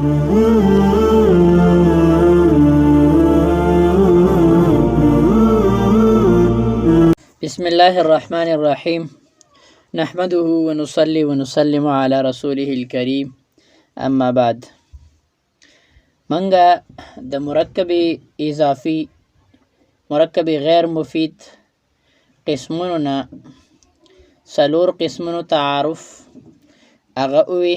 بسم الله الرحمن الرحيم نحمده ونصلي ونسلم على رسوله الكريم اما بعد منګه د مرکب اضافي مرکب غیر مفید قسمونو نه سلور قسمونو تعارف اغه اوي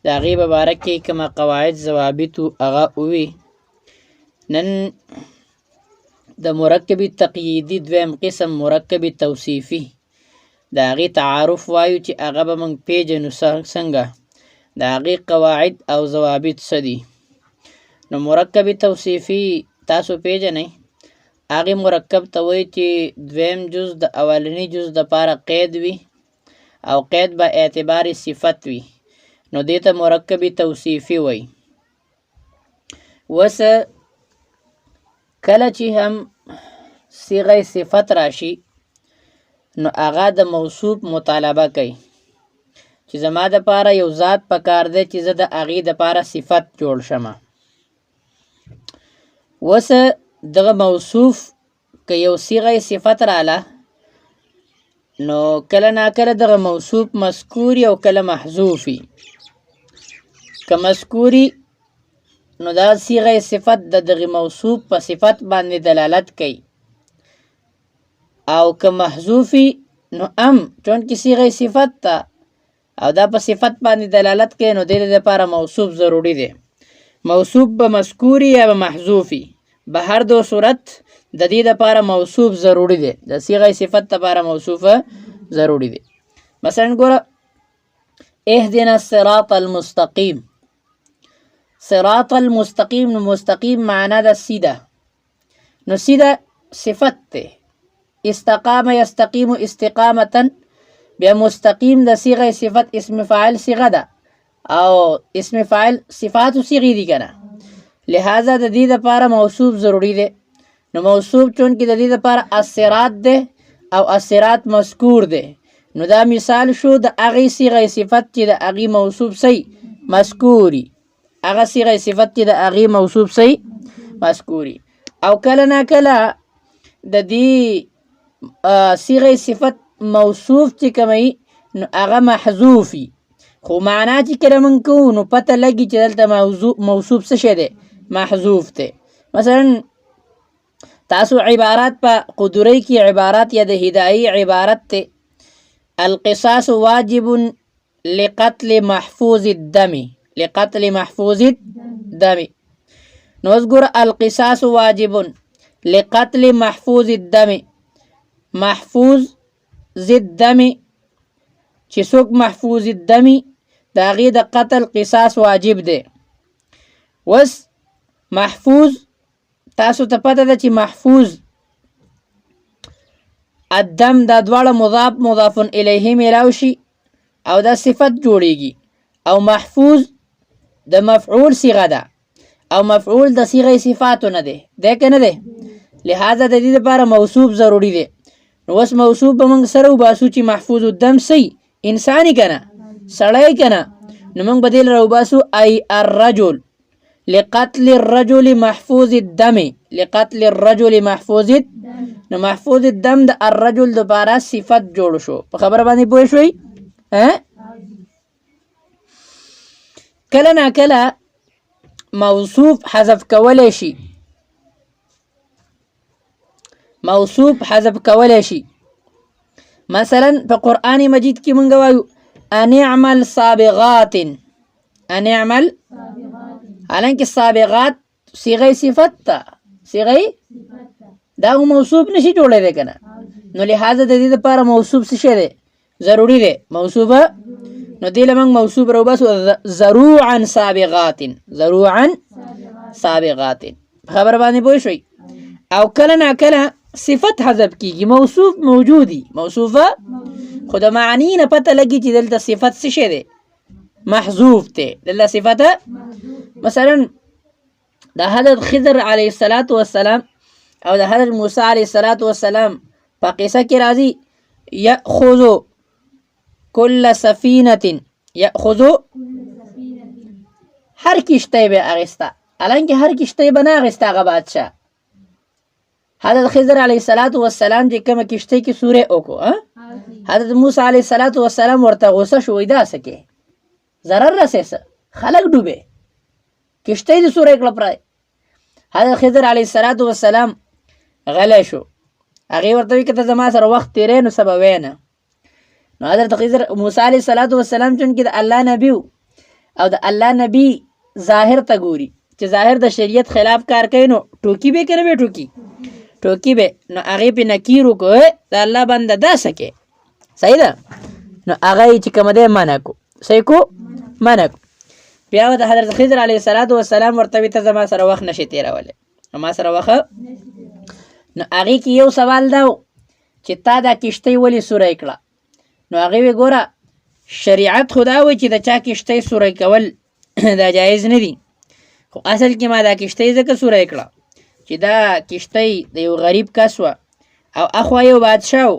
دا غي مبارکي کما قواعد ضوابط اغه اوي نن د مرکب تقییدی دویم قسم مرکب توصیفی دا غي تعارف وایو چې هغه به موږ پیژنو څنګه دا غي قواعد او ضوابط سدي نو مرکب توصیفی تاسو پیژنئ هغه مرکب ته وایي چې دویم جز د اولنی جز د پاره قید وي او قید به اعتبار صفت وي نو دې ته مرکب توصیفی وایي وس کله چې هم صيغه صفت راشي نو هغه د موصوف مطالبه کوي چې زما د پاره یو ذات پکار دی چې زه د هغې د پاره صفت جوړ شمه وس دغه موصوف که یو صيغه صفت رااله نو کله ناکله دغه موصوف مذکور او کله محذوفي که مذکوري نو دا صيغه صفت د دغه موصوف په صفت باندې دلالت کوي او که محذوفي نو چون کی صيغه صفت تا او دا په صفت باندې دلالت کوي نو د دې لپاره موصوف ضروری دی موصوف به مذکوري یا به محذوفي به هر دو صورت د دې لپاره موصوف ضروری دی د صيغه صفت لپاره موصوف ضروری دی مثلا ګوره اهدنا الصراط المستقيم صراط المستقيم نو مستقيم معنا د سیده نو سیده صفت ته استقام يستقيم استقامة بیا مستقيم د صيغه صفت اسم فاعل صيغه ده او اسم فاعل صفات صيغه دي کنه لہذا د دې لپاره موصوف ضروری دی نو موصوف چون کې د دې لپاره الصراط ده او الصراط مذکور ده نو دا مثال شو د اغه صيغه صفت چې د اغه موصوف سي مذکوري اغه صيغه صفت چې د اغه موصوف سي مذکوري او کله نا کله د دې صيغه صفت موصوف چې کوي نو هغه محذوفي خو معنا چې کله من کو نو پته لګي چې دلته موصوف څه شه ده محذوف ته مثلا تاسو عبارات په قدري کې عبارات یا د هدايه عبارت ته القصاص واجب لقتل محفوظ الدم لقتل محفوظ الدم نو اذكر القصاص واجب لقتل محفوظ الدم محفوظ ضد دم چې څوک محفوظ الدم دا غي د قتل قصاص واجب دی وس محفوظ تاسو ته پته ده چې محفوظ الدم دا دواړه مضاف مضاف الیه ملاوشي او دا صفت جوړیږي او محفوظ د مفعول صيغه ده او مفعول د صيغه صفات نه ده ده کنه ده لہذا د دې لپاره موصوف ضروری دی نو وس موصوف به موږ سره وباسو چې محفوظ الدم سي انساني کنه سړی کنه نو موږ بدیل راوباسو اي الرجل لقتل الرجل محفوظ الدم لقتل الرجل محفوظ نو محفوظ الدم د الرجل لپاره صفت جوړ شو په خبره باندې پوه شوي کله نا کله موصوف حذف کولای شي موصوف حذف کولای شي مثلا په قران مجید کې مونږ وایو ان اعمل سابغات ان اعمل حالانکه سابغات صيغه صفت تا صيغه دا موصوف نشي جوړېدای کنه نو لہذا د دې لپاره موصوف څه شي دی ضروری دی موصوف نو دې لمن موصوف روباسو زروعا سابغات زروعا سابغات خبر باندې پوه شئ او کله نا کله صفت حذف کیږي موصوف موجودي موصوفه خود معنی نه پته لګي چې دلته صفت څه شي دی محذوف ته دلته صفته مثلا د حضرت خضر علیه السلام او د حضرت موسی علیه السلام په قصه کې راځي یاخذ كل سفینه یاخذ هر کشتی به اغستا الانکه هر کشتی به نه اغستا هغه بادشاه حضرت خضر علیه السلام چې کومه کشتی کې سورې وکړو حضرت موسی علیه السلام ورته غوسه شو وای داسې کې ضرر رسېسه خلک ډوبې کشتی دې سورې کړه پرای حضرت خضر علیه السلام غلی شو هغې ورته وایي که ته زما سره وخت تېری نو څه به وایې نه نو حضرت خضر موسی علیه السلام چونکې د الله نبي او د الله نبي ظاهر ته ګوري چې ظاهر د شریعت خلاف کار کوي نو ټوکي به که نه به ټوکي به نو هغې پې نکیر وکړو د الله بنده داسې کې صحیح ده نو هغه یې چې کومه دی منع کړو صحیح کړو منع کړو بیا ورته حضرت خضر علیه السلام ورته وایي ته زما سره وخت نشي تېرولی ما سره وخت نو هغې کې یو سوال دا و چې تا دا کشتۍ ولې سوری کړه نو هغې وی ګوره شریعت خو دا وایي چې د چا کشتۍ سوری کول دا جایز نه دي خو اصل کې ما دا کشتۍ ځکه سوری کړه چې دا کشتۍ د یو غریب کس وه او اخوا یو بادشاه و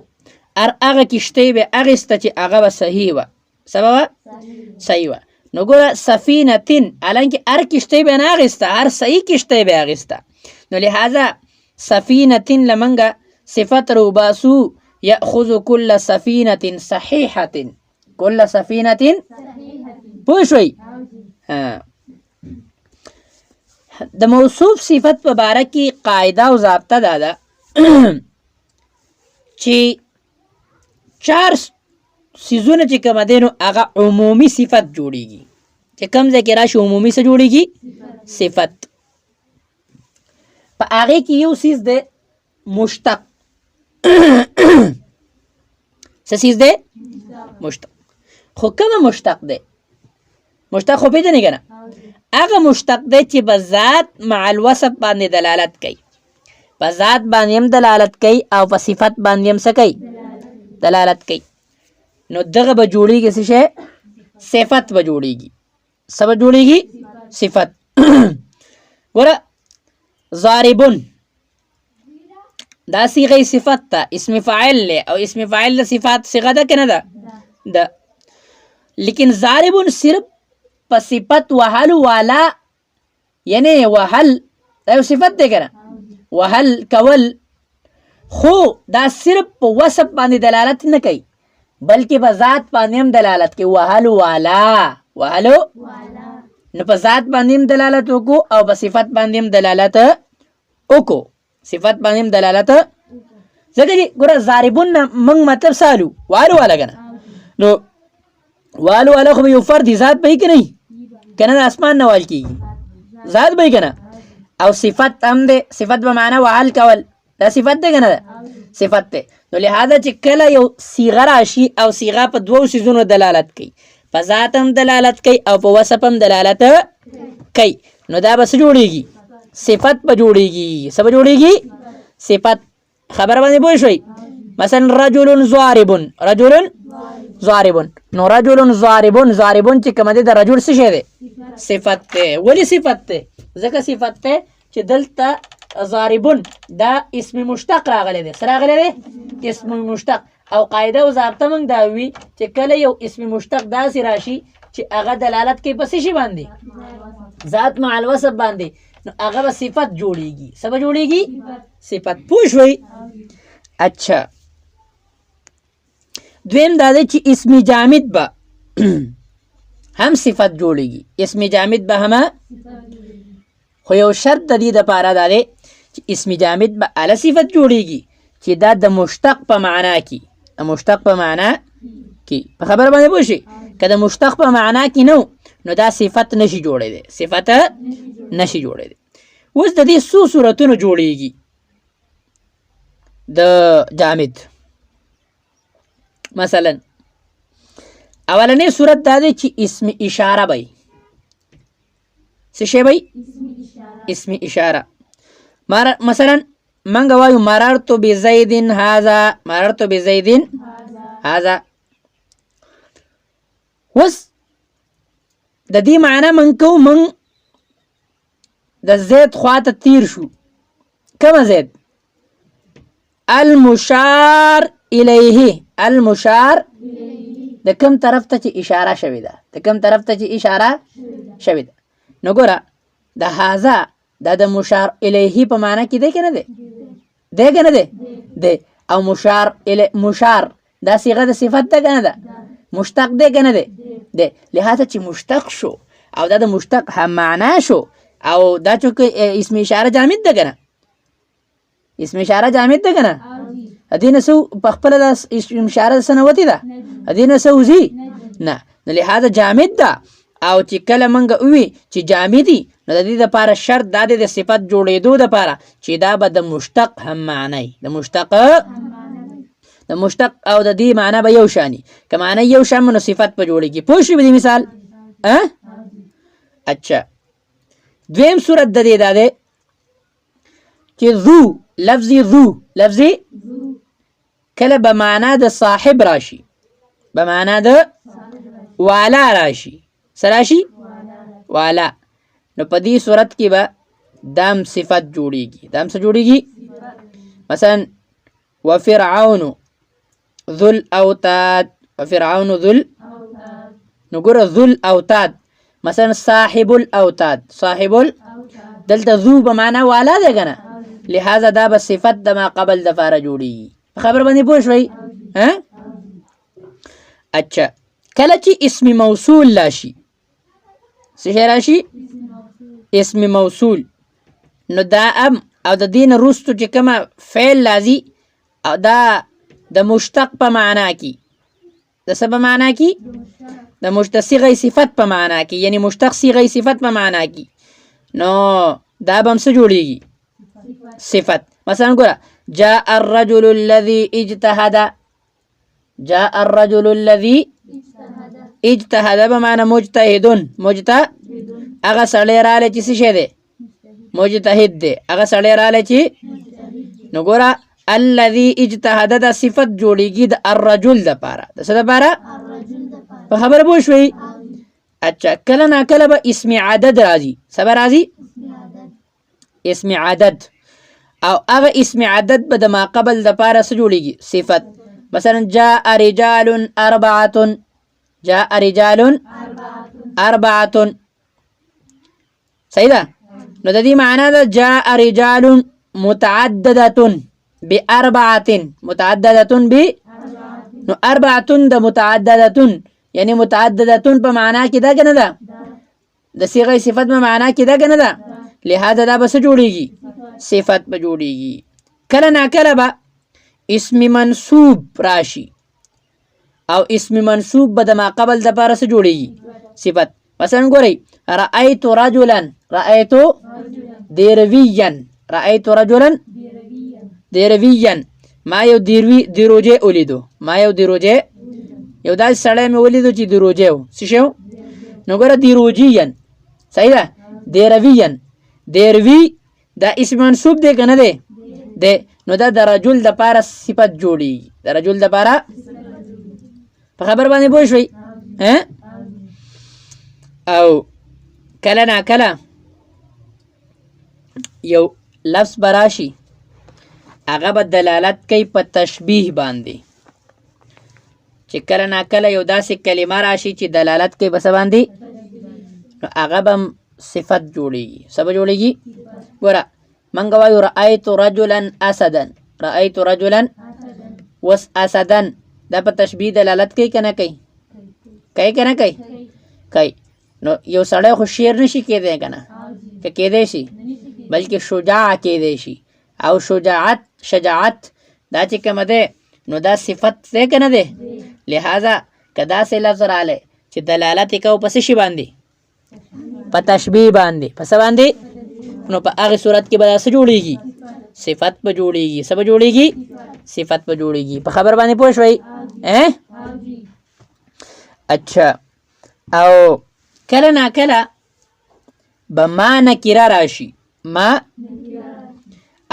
هر هغه کشتۍ به اخیسته چې هغه به صحیح وه څه به وه صحیح وه نو ګوره سفینتن الانکې هر کشتۍ به نه اخیسته هر صحیح کشتۍ به اخیسته نو لہذا سفینتن لمنګه صفت روباسو یأخذ کل سفینت صحیحت کل سفینت پوه شوئ د موصوف صفت په باره کې قاعده او ضابطه دا ده چې 4 څیزونه چې کومه دی نو هغه عمومي صفت جوړیږي چې کوم ځای کې راشي عمومي څه جوړیږي صفت په هغې کې یو څیز دی مشتق څه څیز دی مشتق خو کومه مشتق دی مشتق خو پېژنې که نه هغه مشتق دی چې په ذات مع الوصف باندې دلالت کوي په ذات باندې هم دلالت کوي او په صفت باندې هم څه کوي دلالت کوي نو دغه به جوړیږي څه شی صفت به جوړیږي څه به جوړیږي صفت ګوره ضاربون دا صیغه صفت ته اسم فاعل له او اسم فاعل د صفات صيغه ده که نه ده ده لیکن ضاربون صرف په صفت وهل والا یعنی وهل دا یو صفت دی که نه وهل کول خو دا صرف په وصف باندې دلالت نه کوي بلکې په ذات باندې هم دلالت کوي وهل والا وهلو نو په ذات باندې هم دلالت وکړو او په صفت باندې هم دلالت وکړو صفت باندې هم دلالت ځکه چې ګوره ضاربون نه موږ مطلب سالو والو والا که نه نو والو والا خو به یو فرد ذات به یې که نه که نه د اسمان نه وال کېږي ذات به یې که نه او صفت هم دی صفت به معنا وهل کول دا صفت دی که نه ده صفت دی نو لہذا چې کله یو صیغه راشي او صیغه په 2 څیزونو دلالت کوي په ذات هم دلالت کوي او په وصف هم دلالت کوي نو دا به څه جوړیږي صفت به جوړیږي څه به جوړیږي صفت خبره باندې پوه شوئ مثلا رجل ضاربون رجل ضاربون نو رجل ضاربون چې کومه دی د رجل څه شی دی صفت دی ولې صفت دی ځکه صفت دی چې دلته ضاربون دا اسم مشتق راغلی دی څه راغلی دی اسم مشتق او قاعده او ضابطه موږ دا وي چې کله یو اسم مشتق داسې راشي چې هغه دلالت کوي په څه شي باندې ذات مع الوصف باندې نو هغه به صفت جوړیږي څه به جوړیږي صفت پوه شوئ اچھا دویم دا دی چې اسم جامد به هم صفت جوړیږي اسم جامد به هم خو یو شرط د دې دپاره دا دی چې اسم جامد به هله صفت جوړیږي چې دا د مشتق په معنا کې د مشتق په معنا کې په خبره باندې پوه شئ که د مشتق په معنا کې نه نو دا صفت نشي جوړېدی صفت نشي جوړېدی اوس د دې څو صورتونه جوړیږي د جامد مثلا اولنی صورت دا دی چې اسم اشاره بی څه شی بی اسم اشاره مثلا منګه وایو مررت بزید هذا مررت بزید هذا اوس د دې معنا من کو من د زید خواته تیر شو کومه زید المشار الیه المشار د کوم طرف ته چې اشاره شوې ده د کوم طرف ته چې اشاره شوې ده نو ګوره د هاذا دا د مشار الیه په معنا کې دی که نه دی؟ دی که نه دی؟ دی. او مشار دا صيغه د صفت ده که نه ده؟ مشتق دی که نه دی؟ دی. لهذا چې مشتق شو او دا د مشتق هم معنا شو او دا چونکه اسم اشاره جامد ده که نه؟ اسم اشاره جامد ده که نه؟ هدې نه څه په خپله دا اسم اشاره څه نه وتې ده؟ هدې نه څه وځي؟ نه. نو لهذا جامد ده او چې کله موږ ووي چې جامدي نو د دې دپاره شرط دا دی د صفت جوړېدو دپاره چې دا به د مشتق هم معنی د مشتق او د دې معنا به یو شاني که معنا یو شان نو صفت به جوړېږي. پوه شوې په دې مثال؟ اچھا دویم صورت د دې دا دی چې ذو لفظي کله به معنا د صاحب راشي به معنا د والا راشي سراشي والا نو په دې صورت کې به دام صفت جوړیږي. دام څه جوړیږي؟ مثلا وفرعون ذو الاوتاد نو ګوره ذو الاوتاد مثلا صاحب الاوتاد دلته ذو به معنا والا دی که نه؟ لهذا دا به صفت د ما قبل د پاره جوړیږي. خبر باندې پوه شوئ؟ اچھا کله چې اسم موصول راشي څه شی راشي؟ اسم موصول نو دا ام او د دین وروستو چې کومه فعل لازي او دا د مشتق په معنا کې د څه په معنا کې؟ د مشتق صيغه صفت په معنا کې یعنی مشتق صيغه صفت په معنا کې نو دا به هم څه جوړیږي؟ صفت. مثلا ګوره جاء الرجل الذي اجتهد بمعنى مجتهد هغه سړی رالی چې څه شی دی؟ مجتهد دی. هغه سړی رالی چې نو ګوره الذي اجتهد دا صفت جوړیږي د الرجل دپاره د څه دپاره؟ په خبره پوه شوئ؟ اچھا کله ناکله به اسم عدد راځي. څه به راځي؟ اسم عدد او هغه اسم عدد به د ما قبل دپاره څه جوړیږي؟ صفت. مثلا جاء رجال أربعة صحیح ده؟ نو د دې معنا ده جاء رجال متعددة بأربعة نو أربعة د متعددة یعنی متعددة په معنا کې ده که نه ده؟ د صيغه صفت په معنا کې ده که نه ده؟ لهذا دا به څه جوړیږي؟ صفت به جوړیږي. کله ناکله به اسم منصوب راشي او اسم منصوب به د ما قبل دپاره څه جوړیږي؟ صفت. مثلا ګورئ رأيت رجلا دیرویا ما یو دیروجه ولیدو یو داسې سړی مې ولیدو چې دیروجه و څه شی و؟ نو ګوره دیروجیا صحیح ده؟ دیروي دا اسم منصوب دی که نه دی؟ دی. نو دا د رجل دپاره صفت جوړیږي د رجل دپاره. په خبر باندې پوه شوئ؟ او کله ناکله یو لفظ به راشي هغه به دلالت کوي په تشبیه باندې چې کله ناکله یو داسې کلمه راشي چې دلالت کوي په څه باندې نو هغه به صفت جوړیږي. څه به جوړیږي؟ ګوره موږ وایو رأیت رجلا اسدا وس اسدا دا په تشبیه دلالت کوي که نه کوي؟ کوي. نو یو سړی خو شیر نشي کېدی که نه؟ که کېدی شي بلکې شجاع کېدی شي او شجاعت دا چې کومه دی نو دا صفت دی که نه دی؟ لهذا که داسې لفظ رالی چې دلالت یې کوو په څه شي باندې؟ په تشبیه باندې. په څه باندې؟ نو په هغې صورت کې به دا څه جوړیږي؟ صفت به جوړیږي. څه به جوړیږي؟ صفت به جوړیږي. په خبر باندې پوه شوئ؟ اچھا او کله ناکله به ما نکره راشي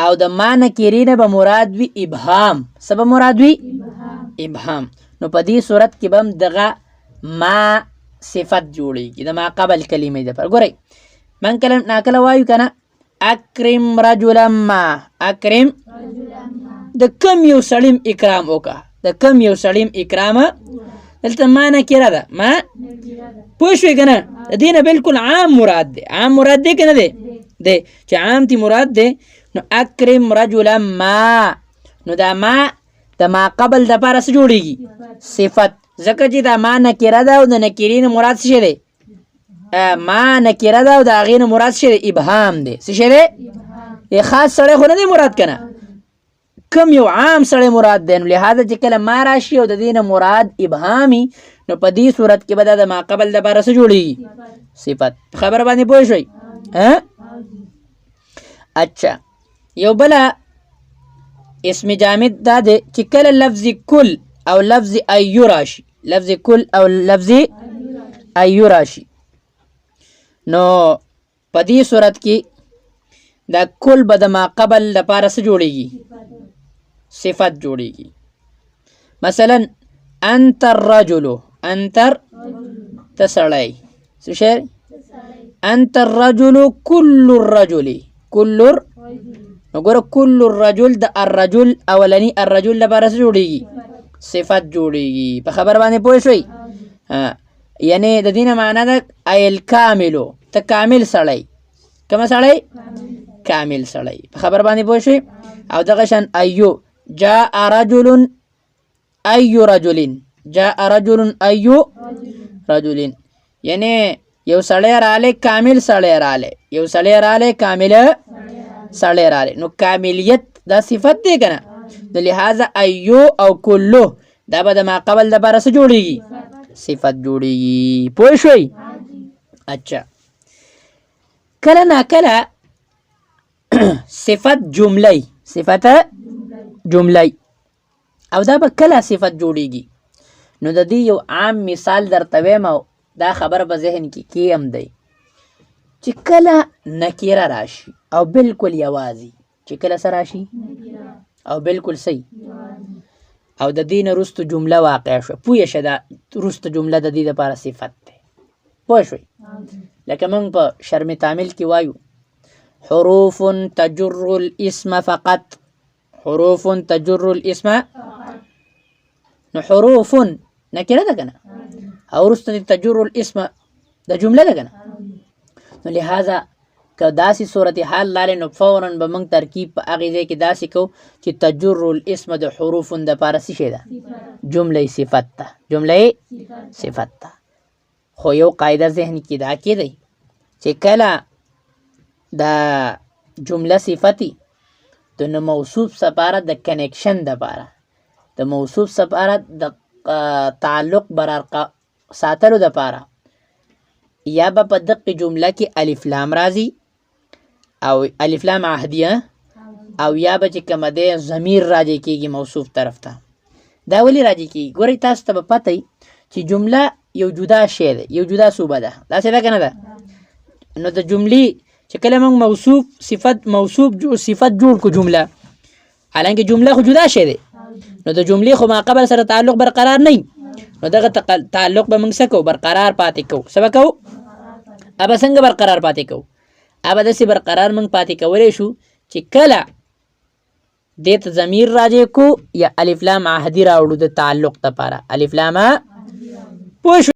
او د ما نکرې نه به مراد وي ابهام. څه به مراد وي؟ ابهام. نو په دې صورت کې به هم دغه ما صفت جوړیږي د ما قبل کلمې دپاره. ګورئ من کله ناکله وایو که نه اکرم رجلا ما د کم یو سړي اکرام وکړه. دلته ما نکره ده ما پوه شوې که نه د دې نه بالکل عام مراد دی عام مراد دی که نه دی دی چې عام تی مراد دی نو اکرم رجلا ما نو دا ما د ما قبل دپاره څه جوړېږي صفت ځکه چې دا ما نکره ده او د نکرې نه مراد څه شی دی ما نکره ده او د هغې نه مراد څه دی ابهام دی څه شی دی خاص سړی خو نه دی مراد که نه کم یو عام سړی مراد دی نو لهذا چې کله ما راشي او د دې نه مراد ابهامي نو په دې صورت کې به دا د ما قبل دپاره څه جوړېږي صفت خبره باندې پوه شوئ اچھا یو بله اسم جامد دا دی چې کله لفظ کل او لفظ ایو راشي لفظ کل او لفظ ایو راشي نو په دې صورت کې دا کل به د ما قبل دپاره څه جوړېږي صفت جوړېږي مثلا انت الرجل انتر ته سړی څه شی انت الرجل كل الرجل كل نو ګوره كل الرجل د الرجل اولني الرجل لپاره څه جوړېږي صفت جوړېږي په خبر باندې پوه شوئ یعنی د دې نه معنا ده ای الکاملو ته کامل سړی کومه سړی کامل سړی په خبر باندې پوه شوئ او دغه شان ایو جاء رجل ای رجل جاء رجل ای رجل یعنی یو سړی رالی کامل سړی رالی یو سړی رالی کامل سړی رالی نو کاملیت دا صفت دی که نه نو لہذا ایو او کلو دا به د ما قبل دپاره څه جوړېږي صفت جوړېږي پوه شوئ اچھا کله ناکله صفت جمله صفت جمله او دا به کله صفت جوړېږي نو د دې یو عام مثال درته ویم او دا خبر په ذهن کې کیم دی چې کله نکیره راشي او بالکل یوازي چې کله څه راشي او بالکل صحیح او د دې نه وروسته جمله واقع شوه پوه شه دا وروسته جمله د دې دپاره صفت دی پوه شوئ لکه موږ په شرم تعمیل کې وایو حروف تجر الاسم فقط حروف تجر الاسم نو حروف نکره ده که نه او وروسته تجر الاسم د جمله ده که نه نو لهذا که داسې صورت حال لاله نو فورا به موږ ترکیب په هغې ځای کې داسې کوو چې تجر الاسم د حروف دپاره څه شی ده جمله صفت ده جمله صفت ده خو یو قاعده ذهن کې دا کېدی چې کله دا جمله صفتی د نو موصوف سپاره د کنیکشن دپاره د موصوف سپاره د تعلق برقرار ساتلو دپاره یا به په دقه جمله کې الف لام راځي او الف لام عهدیه او یا به چې کومه دی ضمیر راځي کېږي موصوف طرف ته دا ولې راځي کېږي ګورئ تاسو ته به پته وي چې جمله یو جدا شی دی یو جدا صوبه ده داسې ده که نه ده نو د جملې چې کله موږ موصوف صفت جوړ کړو جمله حالانکه جمله خو جدا شی دی نو د جملې خو ما قبل سره تعلق برقرار نه نو دغه تعلق به موږ څه کوو برقرار پاتې کوو څه به کوو ابه څنګه برقرار پاتې کوو ابه داسې برقرار موږ پاتې کولی شو چې کله دې ته ضمیر راجع کو یا الف لام عهدي راوړو د تعلق دپاره الف لام پوه شو